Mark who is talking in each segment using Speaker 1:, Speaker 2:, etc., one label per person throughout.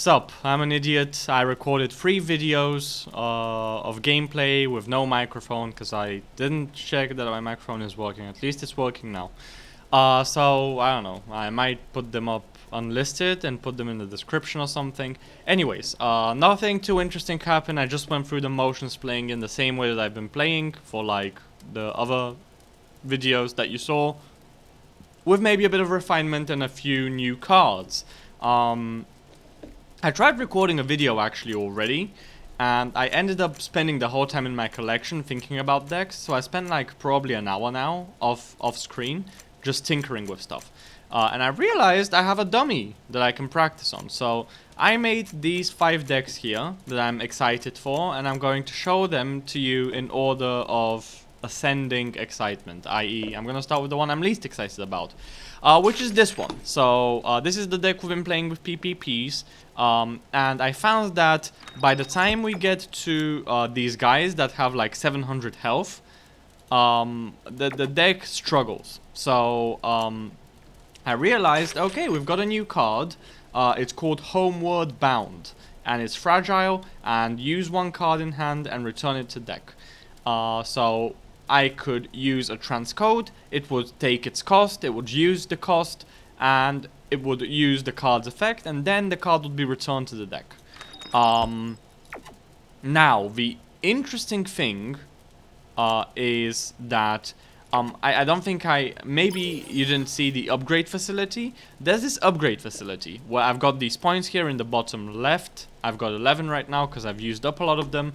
Speaker 1: what's up? I'm an idiot. I recorded 3 videos of gameplay with no microphone because I didn't check that my microphone is working. At least it's working now. So, I don't know. I might put them up unlisted and put them in the description or something. Anyways, nothing too interesting happened. I just went through the motions playing in the same way that I've been playing for like the other videos that you saw, with maybe a bit of refinement and a few new cards. I tried recording a video actually already, and I ended up spending the whole time in my collection thinking about decks, so I spent like probably an hour now off screen just tinkering with stuff. And I realized I have a dummy that I can practice on, so I made these 5 decks here that I'm excited for, and I'm going to show them to you in order of ascending excitement, i.e. I'm gonna start with the one I'm least excited about, which is this one. So this is the deck we've been playing with PPPs, and I found that by the time we get to these guys that have like 700 health, the deck struggles. So I realized, okay, we've got a new card. It's called Homeward Bound, and it's fragile, and use 1 card in hand and return it to deck. So I could use a transcode, it would take its cost, it would use the cost, and it would use the card's effect, and then the card would be returned to the deck. Now, the interesting thing is that I don't think maybe you didn't see the upgrade facility. There's this upgrade facility where I've got these points here in the bottom left. I've got 11 right now because I've used up a lot of them.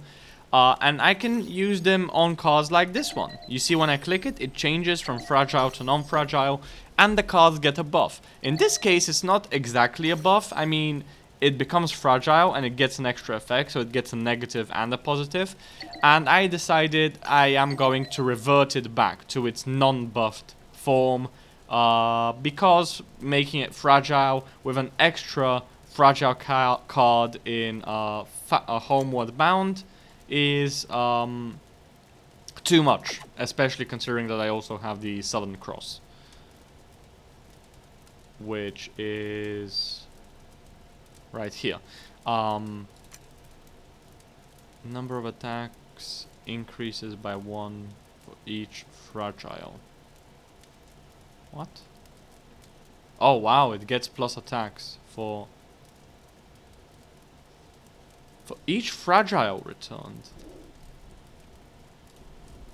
Speaker 1: And I can use them on cards like this one. You see when I click it, it changes from fragile to non-fragile, and the cards get a buff. In this case, it's not exactly a buff. I mean, it becomes fragile and it gets an extra effect, so it gets a negative and a positive. And I decided I am going to revert it back to its non-buffed form, because making it fragile with an extra fragile card in Homeward Bound is too much, especially considering that I also have the Southern Cross, which is right here. Number of attacks increases by 1 for each fragile. What? Oh wow, it gets plus attacks for each fragile returned.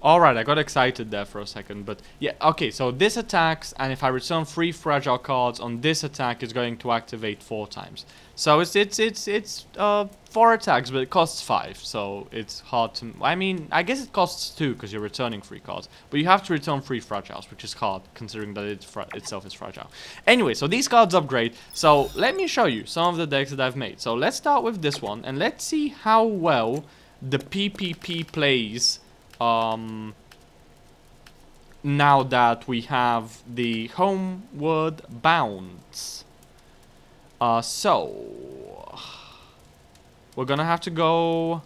Speaker 1: Alright, I got excited there for a second, but yeah, okay, so this attacks, and if I return 3 fragile cards on this attack, it's going to activate 4 times. So it's 4 attacks, but it costs 5, so it's hard to... I mean, I guess it costs 2, because you're returning 3 cards, but you have to return 3 fragiles, which is hard, considering that it itself is fragile. Anyway, so these cards upgrade, so let me show you some of the decks that I've made. So let's start with this one, and let's see how well the PPP plays now that we have the Homeward Bounds. So we're gonna have to go,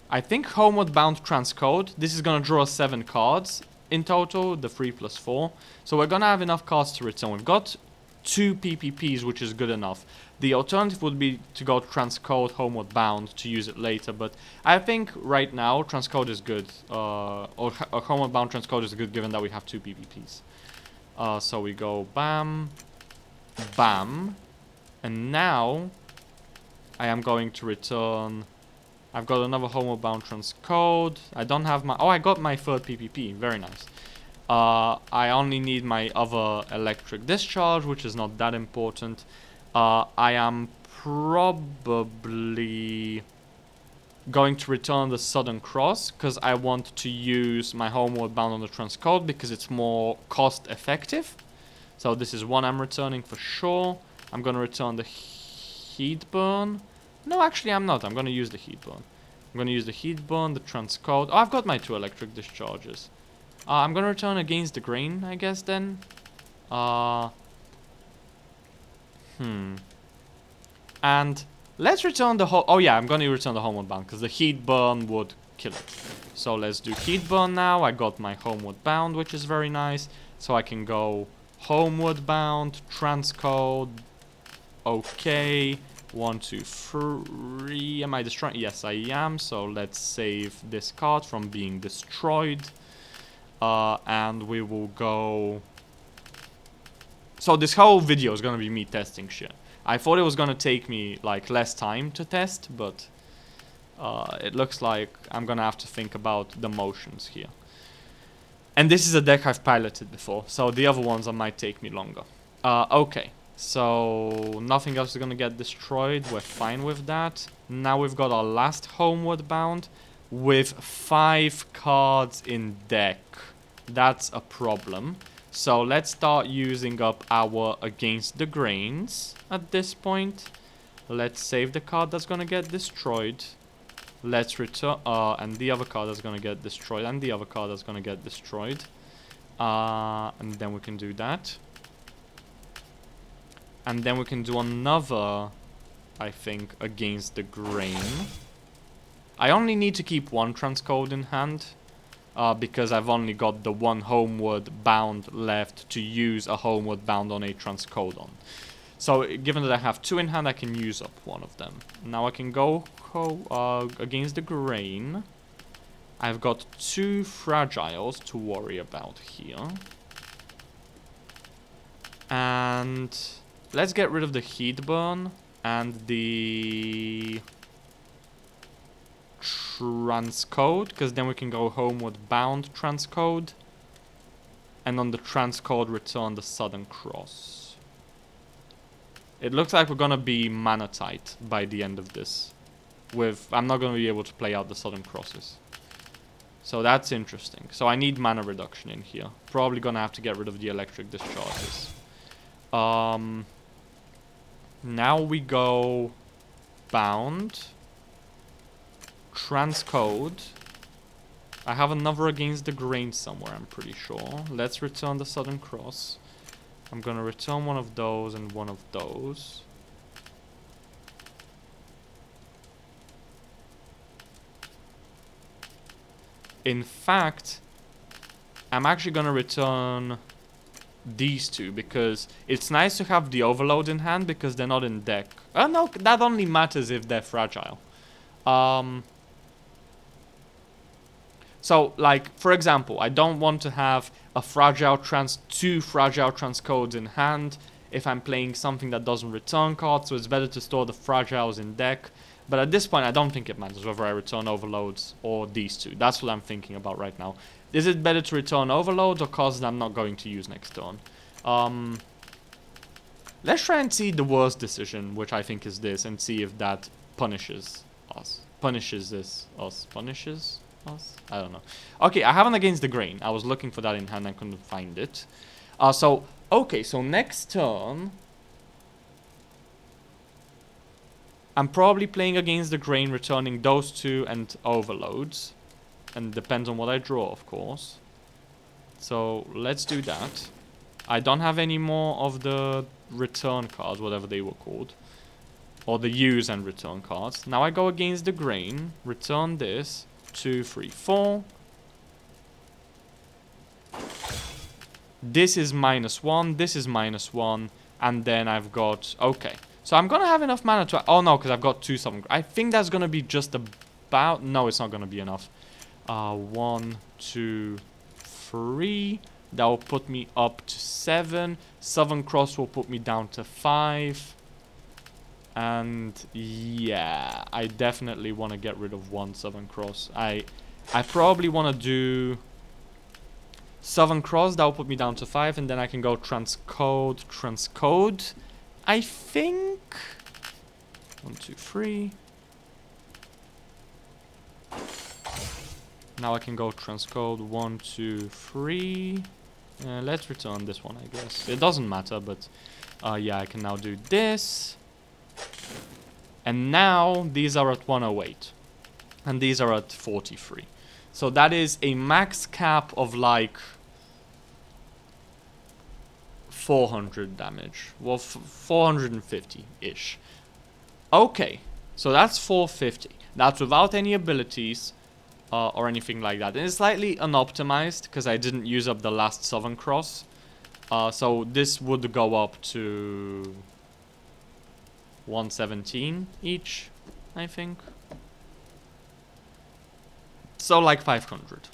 Speaker 1: I think, Homeward Bound Transcode. This is gonna draw 7 cards in total, the 3 plus 4. So we're gonna have enough cards to return. We've got 2 PPPs, which is good enough. The alternative would be to go Transcode Homeward Bound to use it later, but I think right now Transcode is good, or Homeward Bound Transcode is good given that we have 2 PPPs. So we go bam, bam, and now I am going to return... I've got another Homeward Bound Transcode. I don't have my... Oh, I got my 3rd PPP, very nice. I only need my other Electric Discharge, which is not that important. I am probably going to return the Southern Cross, because I want to use my Homeward Bound on the Transcode, because it's more cost effective. So this is one I'm returning for sure. I'm going to return the Heatburn. No, actually I'm not. I'm going to use the Heatburn. I'm going to use the Heatburn, the Transcode. Oh, I've got my 2 Electric Discharges. I'm going to return Against the Grain, I guess, then. And let's return the oh yeah, I'm going to return the Homeward Bound, because the Heatburn would kill it. So let's do Heatburn now. I got my Homeward Bound, which is very nice. So I can go Homeward Bound, Transcode, Okay. 1, 2, 3. Am I destroying? Yes, I am. So let's save this card from being destroyed. And we will go... So this whole video is gonna be me testing shit. I thought it was gonna take me, like, less time to test, but... it looks like I'm gonna have to think about the motions here. And this is a deck I've piloted before, so the other ones might take me longer. Okay, so nothing else is gonna get destroyed. We're fine with that. Now we've got our last Homeward Bound with 5 cards in deck. That's a problem. So let's start using up our Against the Grains at this point. Let's save the card that's gonna get destroyed. Let's return, and the other card that's gonna get destroyed, and the other card that's gonna get destroyed. And then we can do that. And then we can do another, I think, Against the Grain. I only need to keep one Transcode in hand, because I've only got the one Homeward Bound left to use a Homeward Bound on a Transcodon. So, given that I have 2 in hand, I can use up one of them. Now I can go Against the Grain. I've got 2 Fragiles to worry about here. And let's get rid of the Heat Burn and the Transcode, because then we can go Homeward Bound Transcode. And on the Transcode, return the Southern Cross. It looks like we're gonna be mana tight by the end of this. I'm not gonna be able to play out the Southern Crosses. So that's interesting. So I need mana reduction in here. Probably gonna have to get rid of the Electric Discharges. Now we go Bound. Transcode. I have another Against the Grain somewhere, I'm pretty sure. Let's return the Southern Cross. I'm gonna return one of those and one of those. In fact, I'm actually gonna return these 2 because it's nice to have the Overload in hand because they're not in deck. Oh no, that only matters if they're fragile. So, like, for example, I don't want to have a two fragile transcodes in hand if I'm playing something that doesn't return cards, so it's better to store the fragiles in deck. But at this point, I don't think it matters whether I return overloads or these 2. That's what I'm thinking about right now. Is it better to return overloads or cards that I'm not going to use next turn? Let's try and see the worst decision, which I think is this, and see if that punishes us. Punishes us? I don't know. Okay, I have an Against the Grain. I was looking for that in hand, I couldn't find it. Okay, so next turn, I'm probably playing Against the Grain, returning those 2 and overloads. And depends on what I draw, of course. So, let's do that. I don't have any more of the return cards, whatever they were called. Or the use and return cards. Now I go Against the Grain, return this. 2, 3, 4. This is -1, this is -1, and then I've got... Okay, so I'm gonna have enough mana to... Oh no, because I've got 2 Southern... I think that's gonna be just about... No, it's not gonna be enough. 1, 2, 3. That will put me up to 7. Southern Cross will put me down to 5. And yeah, I definitely want to get rid of 1 Southern Cross. I probably want to do Southern Cross. That will put me down to 5, and then I can go Transcode. I think 1, 2, 3. Now I can go Transcode 1, 2, 3. Let's return this one, I guess. It doesn't matter, but yeah, I can now do this. And now these are at 108. And these are at 43. So that is a max cap of like 400 damage. Well, 450-ish. Okay, so that's 450. That's without any abilities or anything like that. And it's slightly unoptimized because I didn't use up the last Southern Cross. So this would go up to 117 each, I think. So like 500.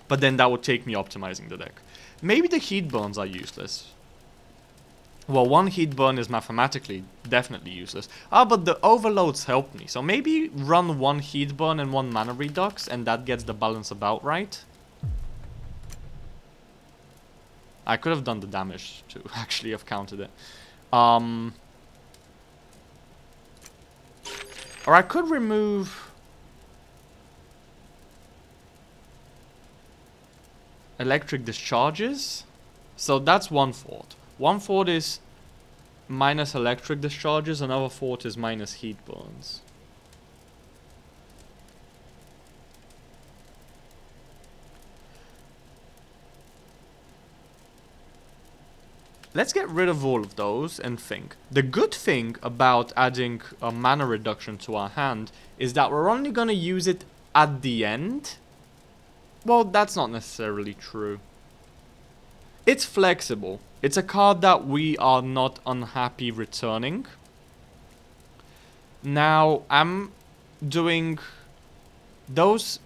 Speaker 1: But then that would take me optimizing the deck. Maybe the heat burns are useless. Well, one heat burn is mathematically definitely useless. Ah, but the overloads help me. So maybe run one heat burn and one mana redux, and that gets the balance about right. I could have done the damage to actually have counted it. Or I could remove electric discharges. So that's one fort. One fort is minus electric discharges, another fort is minus heat burns. Let's get rid of all of those and think. The good thing about adding a mana reduction to our hand is that we're only going to use it at the end. Well, that's not necessarily true. It's flexible. It's a card that we are not unhappy returning. Now, I'm doing those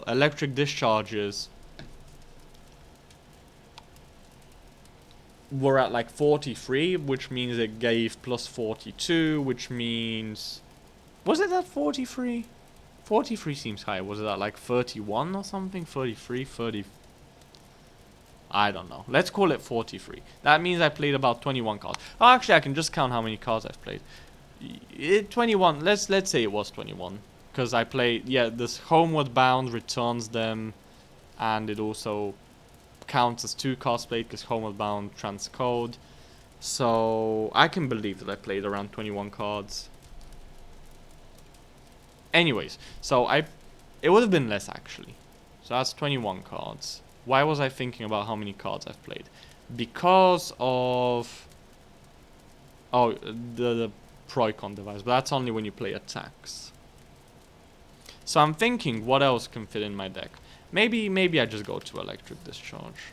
Speaker 1: electric discharges were at like 43, which means it gave plus 42, which means... Was it at 43? 43 seems high. Was it at like 31 or something? 33, 30... I don't know. Let's call it 43. That means I played about 21 cards. Oh, actually, I can just count how many cards I've played. 21. Let's say it was 21. Because I played... Yeah, this Homeward Bound returns them. And it also counts as 2 cards played because Homeward Bound transcode. So I can believe that I played around 21 cards. Anyways, so it would have been less actually. So that's 21 cards. Why was I thinking about how many cards I've played? Because of the Proicon device, but that's only when you play attacks. So I'm thinking what else can fit in my deck. Maybe I just go to Electric Discharge.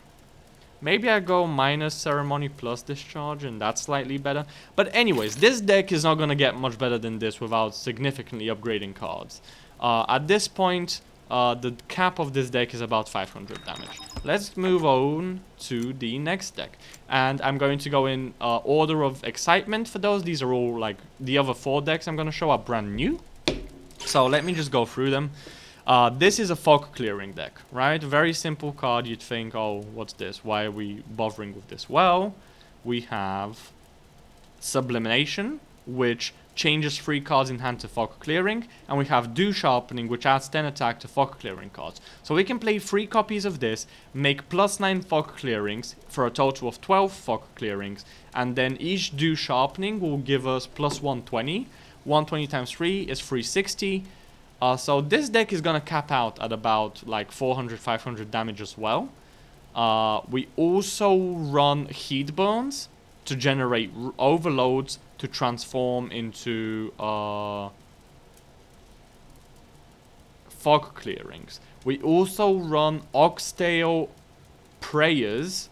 Speaker 1: Maybe I go minus Ceremony plus Discharge, and that's slightly better. But anyways, this deck is not going to get much better than this without significantly upgrading cards. At this point, the cap of this deck is about 500 damage. Let's move on to the next deck. And I'm going to go in order of excitement for those. These are all like the other 4 decks I'm going to show are brand new. So let me just go through them. This is a fog clearing deck, right? Very simple card. You'd think, oh, what's this? Why are we bothering with this? Well, we have Sublimination, which changes 3 cards in hand to fog clearing, and we have Dew Sharpening, which adds 10 attack to fog clearing cards. So we can play 3 copies of this, make +9 fog clearings for a total of 12 fog clearings, and then each Dew Sharpening will give us +120. 120 times 3 is 360. So this deck is gonna cap out at about like 400-500 damage as well. We also run Heat Burns to generate overloads to transform into fog clearings. We also run Oxtail Prayers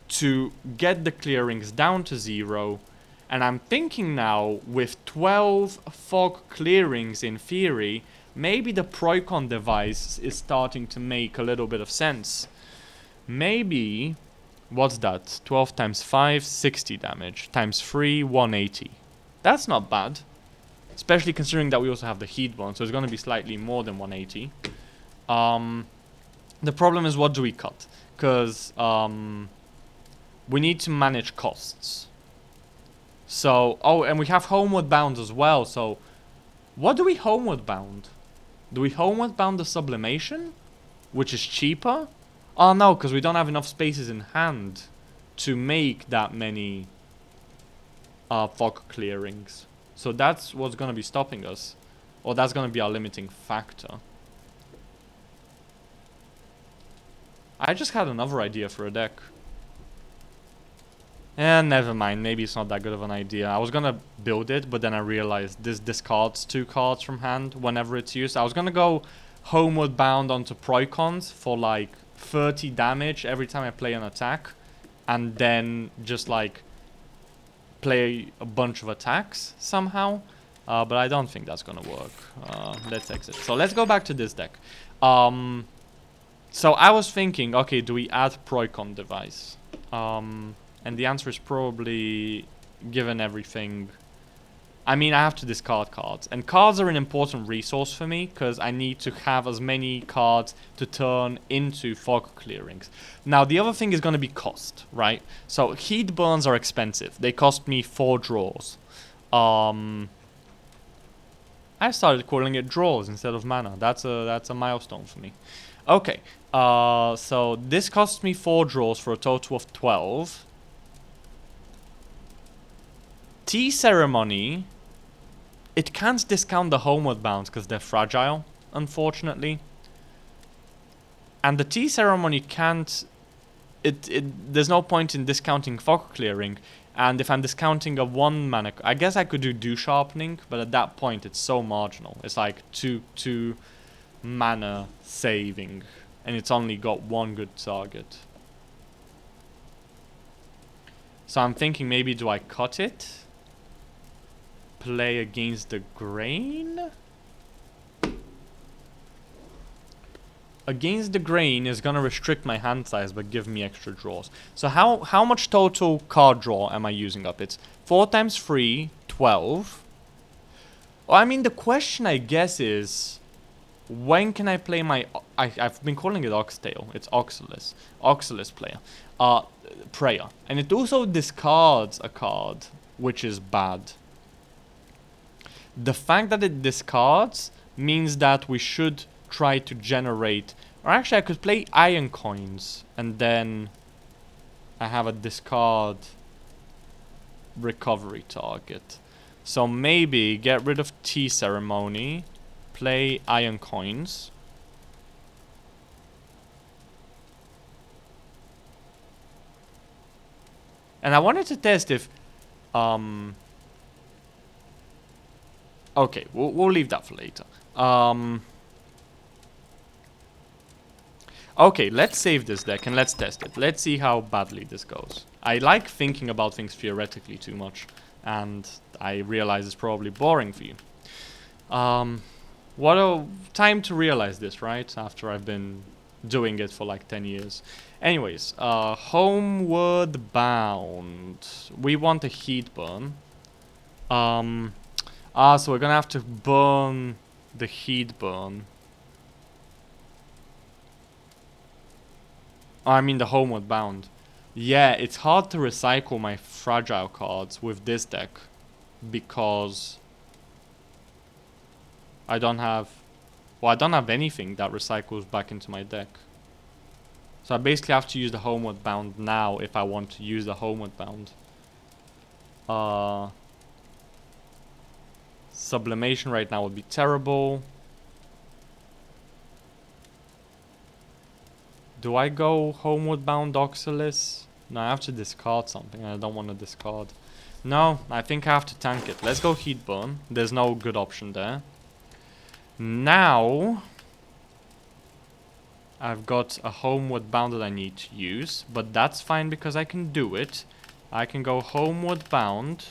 Speaker 1: to get the clearings down to 0. And I'm thinking now, with 12 fog clearings in theory, maybe the Proicon device is starting to make a little bit of sense. Maybe, what's that? 12 times 5, 60 damage. Times 3, 180. That's not bad. Especially considering that we also have the heat burn, so it's going to be slightly more than 180. The problem is, what do we cut? Because we need to manage costs. So, oh, and we have Homeward Bound as well, so what do we Homeward Bound? Do we Homeward Bound the Sublimation? Which is cheaper? Oh no, because we don't have enough spaces in hand to make that many fog clearings. So that's what's going to be stopping us. Or that's going to be our limiting factor. I just had another idea for a deck. And never mind, maybe it's not that good of an idea. I was gonna build it, but then I realized this discards 2 cards from hand whenever it's used. I was gonna go Homeward Bound onto Proicons for like 30 damage every time I play an attack. And then just like play a bunch of attacks somehow. But I don't think that's gonna work. Let's exit. So let's go back to this deck. So I was thinking, okay, do we add Proicon device? And the answer is probably, given everything, I mean, I have to discard cards. And cards are an important resource for me, because I need to have as many cards to turn into fog clearings. Now, the other thing is going to be cost, right? So, heat burns are expensive. They cost me 4 draws. I started calling it draws instead of mana. That's a milestone for me. Okay, so this costs me 4 draws for a total of 12. Tea Ceremony... It can't discount the Homeward Bounds because they're fragile, unfortunately. And the Tea Ceremony can't... There's no point in discounting Fog Clearing. And if I'm discounting a 1 mana... I guess I could do Dew Sharpening, but at that point it's so marginal. It's like 2 mana saving. And it's only got 1 good target. So I'm thinking maybe do I cut it? Play Against the Grain? Against the Grain is gonna restrict my hand size but give me extra draws. So how much total card draw am I using up? It's 4 times 3, 12. Well, I mean, the question I guess is, when can I play my... I've been calling it Oxtail. It's Oxalis. Oxalis player. Prayer. And it also discards a card, which is bad. The fact that it discards means that we should try to generate... Or actually, I could play Iron Coins, and then I have a discard recovery target. So maybe get rid of Tea Ceremony, play Iron Coins. And I wanted to test if... Okay, we'll leave that for later. Okay, let's save this deck and let's test it. Let's see how badly this goes. I like thinking about things theoretically too much, and I realize it's probably boring for you. What a time to realize this, right? After I've been doing it for like 10 years. Anyways, Homeward Bound. We want a heat burn. So we're gonna have to burn the heat burn. Oh, I mean the Homeward Bound. Yeah, it's hard to recycle my fragile cards with this deck because I don't have... Well, I don't have anything that recycles back into my deck. So I basically have to use the Homeward Bound now if I want to use the Homeward Bound. Sublimation right now would be terrible. Do I go Homeward Bound Oxalis? No, I have to discard something. I don't want to discard. No, I think I have to tank it. Let's go Heat Burn. There's no good option there. Now, I've got a Homeward Bound that I need to use, but that's fine because I can do it. I can go Homeward Bound.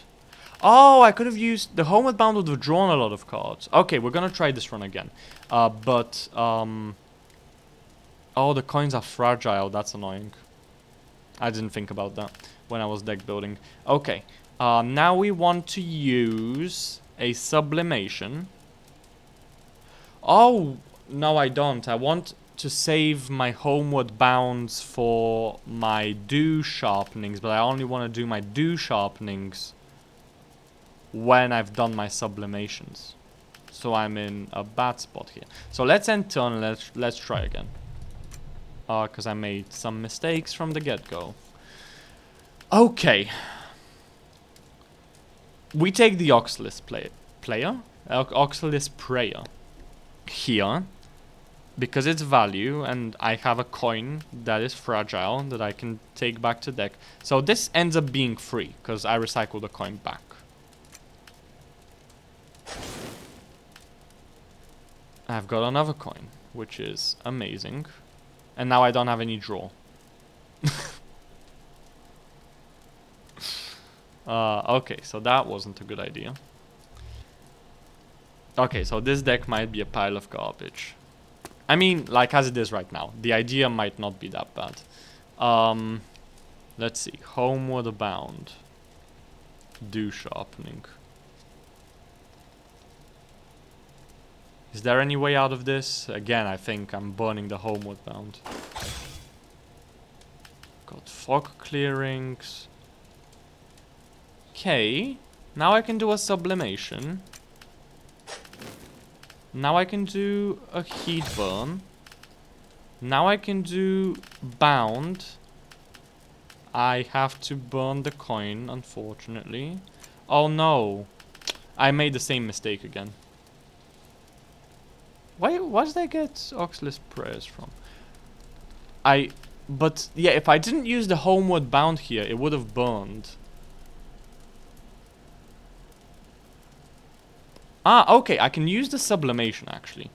Speaker 1: Oh, I could have used... The Homeward Bound would have drawn a lot of cards. Okay, we're gonna try this run again. Oh, the coins are fragile. That's annoying. I didn't think about that when I was deck building. Okay, now we want to use a Sublimation. Oh, no I don't. I want to save my Homeward Bounds for my Dew Sharpenings, but I only want to do my Dew Sharpenings when I've done my Sublimations. So I'm in a bad spot here. So let's end turn and let's try again. Because I made some mistakes from the get-go. Okay. We take the Oxalis player. Oxalis Prayer. Here. Because it's value and I have a coin that is fragile that I can take back to deck. So this ends up being free because I recycle the coin back. I've got another coin, which is amazing. And now I don't have any draw. Okay, so that wasn't a good idea. Okay, so this deck might be a pile of garbage. I mean, like as it is right now. The idea might not be that bad. Let's see. Homeward Bound. Dew Sharpening. Is there any way out of this? Again, I think I'm burning the Homeward Bound. Got Fog Clearings. Okay. Now I can do a Sublimation. Now I can do a Heat Burn. Now I can do Bound. I have to burn the coin, unfortunately. Oh no. I made the same mistake again. Why did I get Oxalis Prayers from? But yeah, if I didn't use the Homeward Bound here, it would have burned. Ah, okay, I can use the Sublimation actually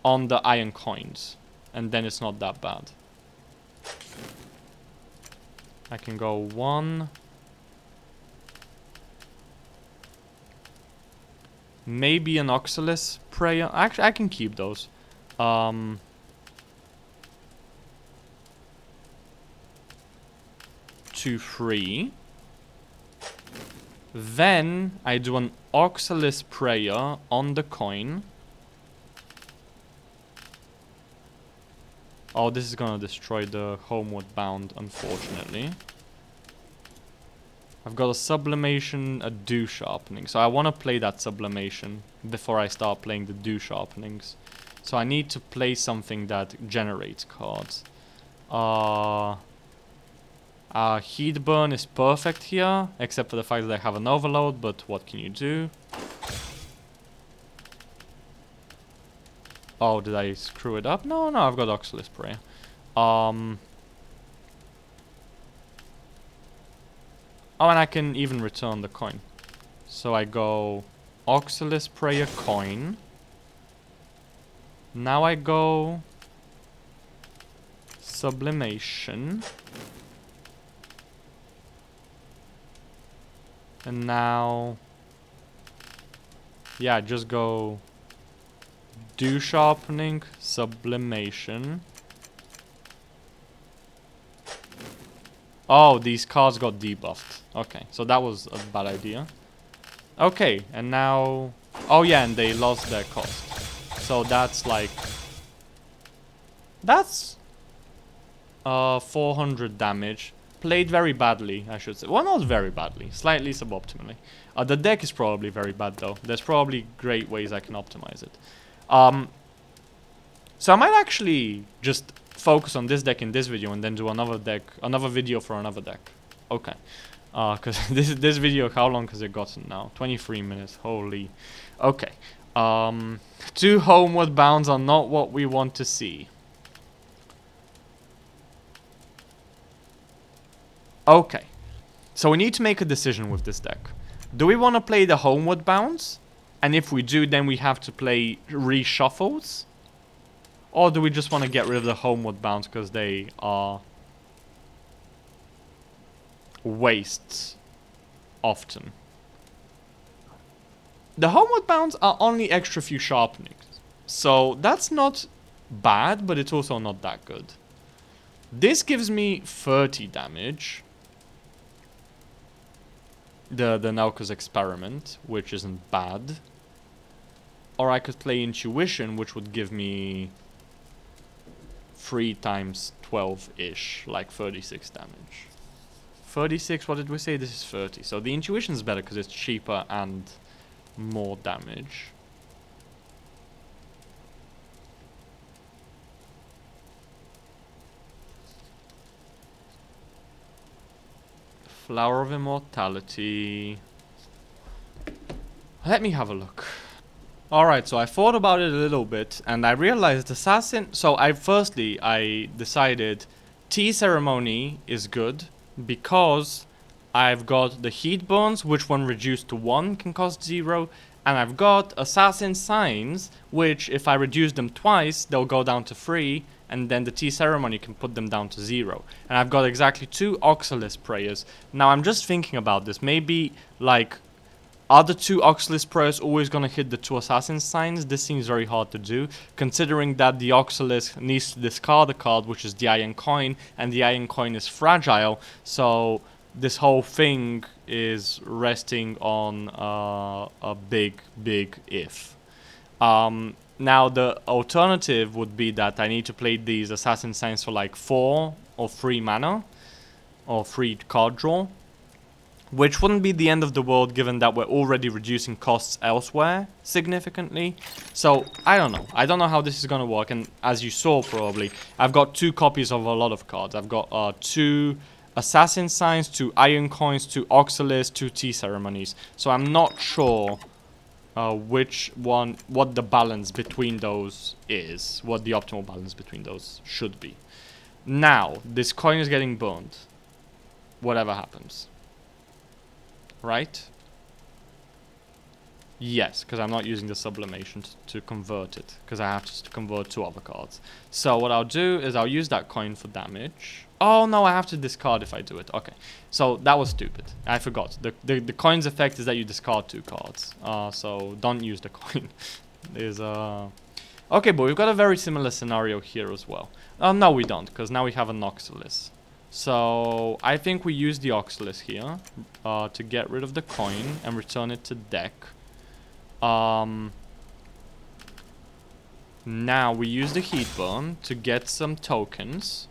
Speaker 1: on the iron coins, and then it's not that bad. I can go 1. Maybe an Oxalis Prayer. Actually, I can keep those. 2, 3. Then I do an Oxalis Prayer on the coin. Oh, this is gonna destroy the Homeward Bound, unfortunately. I've got a Sublimation, a Dew Sharpening. So I want to play that Sublimation before I start playing the Dew Sharpenings. So I need to play something that generates cards. Heat Burn is perfect here, except for the fact that I have an Overload, but what can you do? Oh, did I screw it up? No, I've got Oxalis Prayer. Oh, and I can even return the coin. So I go Oxalis Prayer coin. Now I go Sublimation. And now, yeah, just go Dew Sharpening, Sublimation. Oh, these cards got debuffed. Okay, so that was a bad idea. Okay, and now... Oh yeah, and they lost their cost. So that's like... That's... 400 damage. Played very badly, I should say. Well, not very badly. Slightly suboptimally. The deck is probably very bad, though. There's probably great ways I can optimize it. So I might actually just focus on this deck in this video and then do another video for another deck. Okay. Because this video, how long has it gotten now? 23 minutes. Holy. Okay. 2 Homeward Bounds are not what we want to see. Okay. So we need to make a decision with this deck. Do we want to play the Homeward Bounds? And if we do, then we have to play reshuffles? Or do we just want to get rid of the Homeward Bounds because they are wastes often? The Homeward Bounds are only extra few sharpenings. So that's not bad, but it's also not that good. This gives me 30 damage. The Nauka's Experiment, which isn't bad. Or I could play Intuition, which would give me 3 times 12-ish, like 36 damage. 36, what did we say? This is 30. So the Intuition is better because it's cheaper and more damage. Flower of Immortality. Let me have a look. Alright, so I thought about it a little bit, and I realized Assassin... So I decided Tea Ceremony is good, because I've got the Heat Burns, which when reduced to 1 can cost 0, and I've got Assassin Signs, which if I reduce them twice, they'll go down to 3, and then the Tea Ceremony can put them down to 0. And I've got exactly 2 Oxalis Prayers. Now I'm just thinking about this. Maybe, like, are the 2 Oxalis Prayers always gonna hit the 2 Assassin Signs? This seems very hard to do, considering that the Oxalis needs to discard a card, which is the Iron Coin, and the Iron Coin is fragile, so this whole thing is resting on a big if. Now the alternative would be that I need to play these Assassin Signs for like 4 or 3 mana, or 3 card draw, which wouldn't be the end of the world given that we're already reducing costs elsewhere significantly. So, I don't know. I don't know how this is going to work, and as you saw probably, I've got 2 copies of a lot of cards. I've got 2 Assassin Signs, 2 Iron Coins, 2 Oxalis, 2 Tea Ceremonies. So I'm not sure what the balance between those is, what the optimal balance between those should be. Now, this coin is getting burned, whatever happens. Right? Yes, because I'm not using the sublimation to convert it, because I have to convert 2 other cards. So what I'll do is I'll use that coin for damage. Oh no, I have to discard if I do it. Okay, so that was stupid. I forgot. The coin's effect is that you discard 2 cards. So don't use the coin. Okay, but we've got a very similar scenario here as well. No, we don't, because now we have an Oxalis. So I think we use the Oxalis here to get rid of the coin and return it to deck. Now we use the Heat Burn to get some tokens.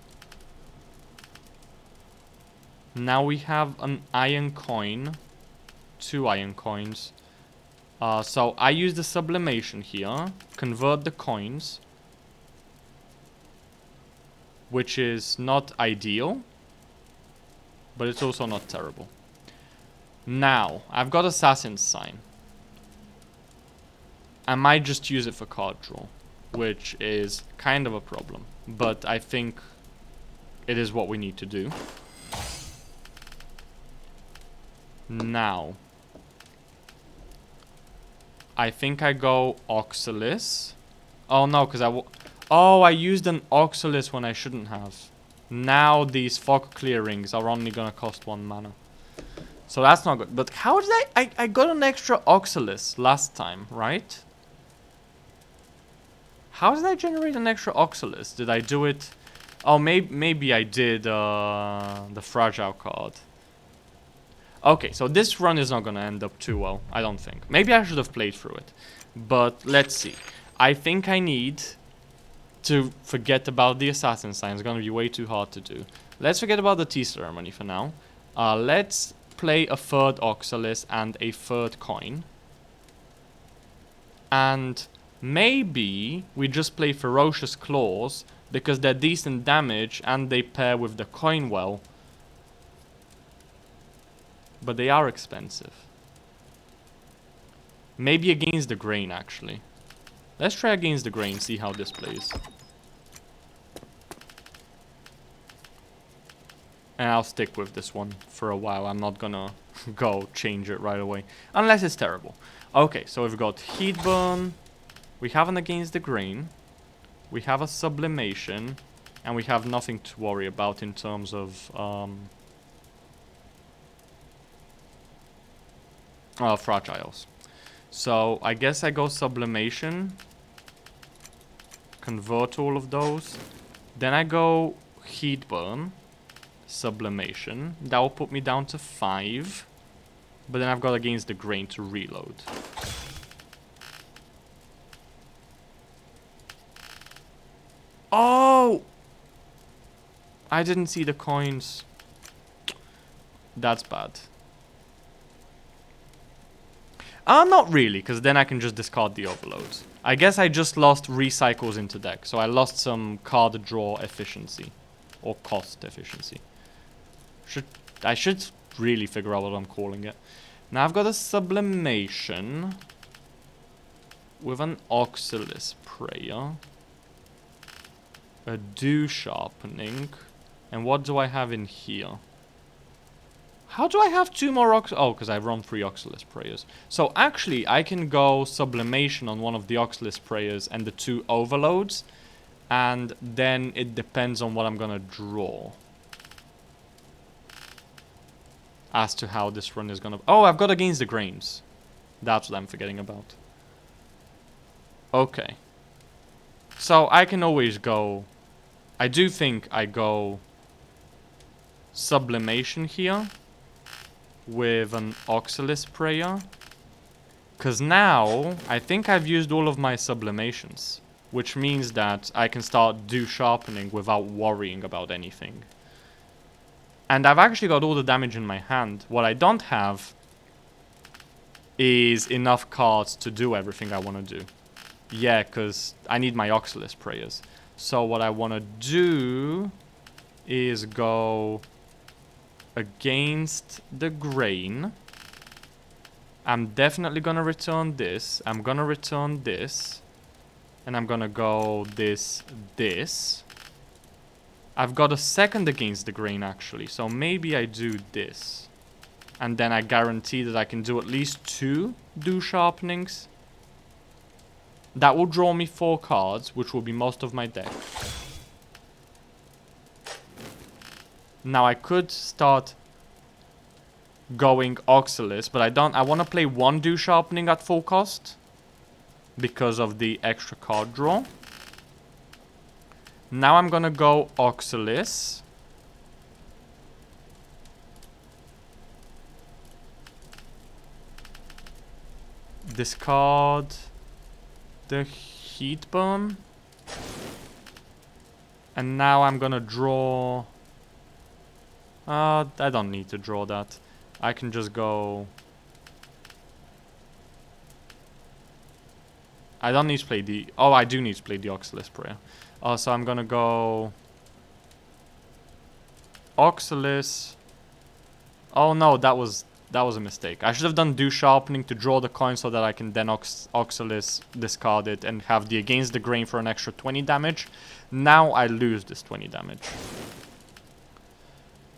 Speaker 1: Now we have an Iron Coin, 2 Iron Coins. So I use the Sublimation here, convert the coins, which is not ideal, but it's also not terrible. Now, I've got Assassin's Sign. I might just use it for card draw, which is kind of a problem, but I think it is what we need to do. Now, I think I go Oxalis. Oh no, because I used an Oxalis when I shouldn't have. Now these Fog Clearings are only gonna cost 1 mana. So that's not good. But how did I got an extra Oxalis last time, right? How did I generate an extra Oxalis? Did I do it? Oh, maybe I did the Fragile card. Okay, so this run is not gonna end up too well, I don't think. Maybe I should have played through it. But let's see. I think I need to forget about the Assassin Sign. It's gonna be way too hard to do. Let's forget about the Tea Ceremony for now. Let's play a 3rd Oxalis and a 3rd coin. And maybe we just play Ferocious Claws because they're decent damage and they pair with the coin well. But they are expensive. Maybe Against the Grain, actually. Let's try Against the Grain, see how this plays. And I'll stick with this one for a while. I'm not gonna go change it right away. Unless it's terrible. Okay, so we've got Heat Burn. We have an Against the Grain. We have a Sublimation. And we have nothing to worry about in terms of Fragiles. So I guess I go Sublimation. Convert all of those. Then I go Heat Burn. Sublimation. That will put me down to 5. But then I've got Against the Grain to reload. Oh! I didn't see the coins. That's bad. Not really, because then I can just discard the overloads. I guess I just lost recycles into deck, so I lost some card draw efficiency. Or cost efficiency. I should really figure out what I'm calling it. Now I've got a Sublimation with an Oxalis Prayer, a Dew Sharpening, and what do I have in here? How do I have 2 more Oh, because I've run 3 Oxalis Prayers. So actually, I can go Sublimation on one of the Oxalis Prayers and the 2 Overloads, And then it depends on what I'm gonna draw as to how this run is gonna... Oh, I've got Against the Grains. That's what I'm forgetting about. Okay. So I can always go... I do think I go Sublimation here with an Oxalis Prayer. Because now I think I've used all of my sublimations, which means that I can start Do Sharpening without worrying about anything. And I've actually got all the damage in my hand. What I don't have is enough cards to do everything I want to do. Yeah, because I need my Oxalis Prayers. So what I want to do is go Against the Grain. I'm definitely going to return this. I'm going to return this. And I'm going to go this. I've got a second Against the Grain, actually. So maybe I do this. And then I guarantee that I can do at least 2 Do Sharpenings. That will draw me 4 cards, which will be most of my deck. Now I could start going Oxalis, but I don't. I want to play 1 Do Sharpening at full cost because of the extra card draw. Now I'm gonna go Oxalis. Discard the Heatburn. And now I'm gonna draw... I don't need to draw that. I can just go... I don't need to play the... Oh, I do need to play the Oxalis Prayer. So I'm gonna go... Oxalis... Oh no, that was a mistake. I should have done Do Sharpening to draw the coin so that I can then Oxalis discard it and have the Against the Grain for an extra 20 damage. Now I lose this 20 damage.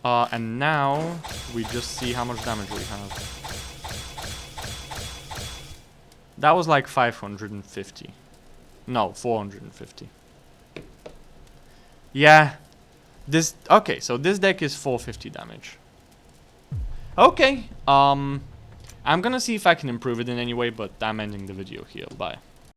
Speaker 1: And now we just see how much damage we have. That was like 550. No, 450. Yeah. Okay, so this deck is 450 damage. Okay, I'm gonna see if I can improve it in any way, but I'm ending the video here. Bye.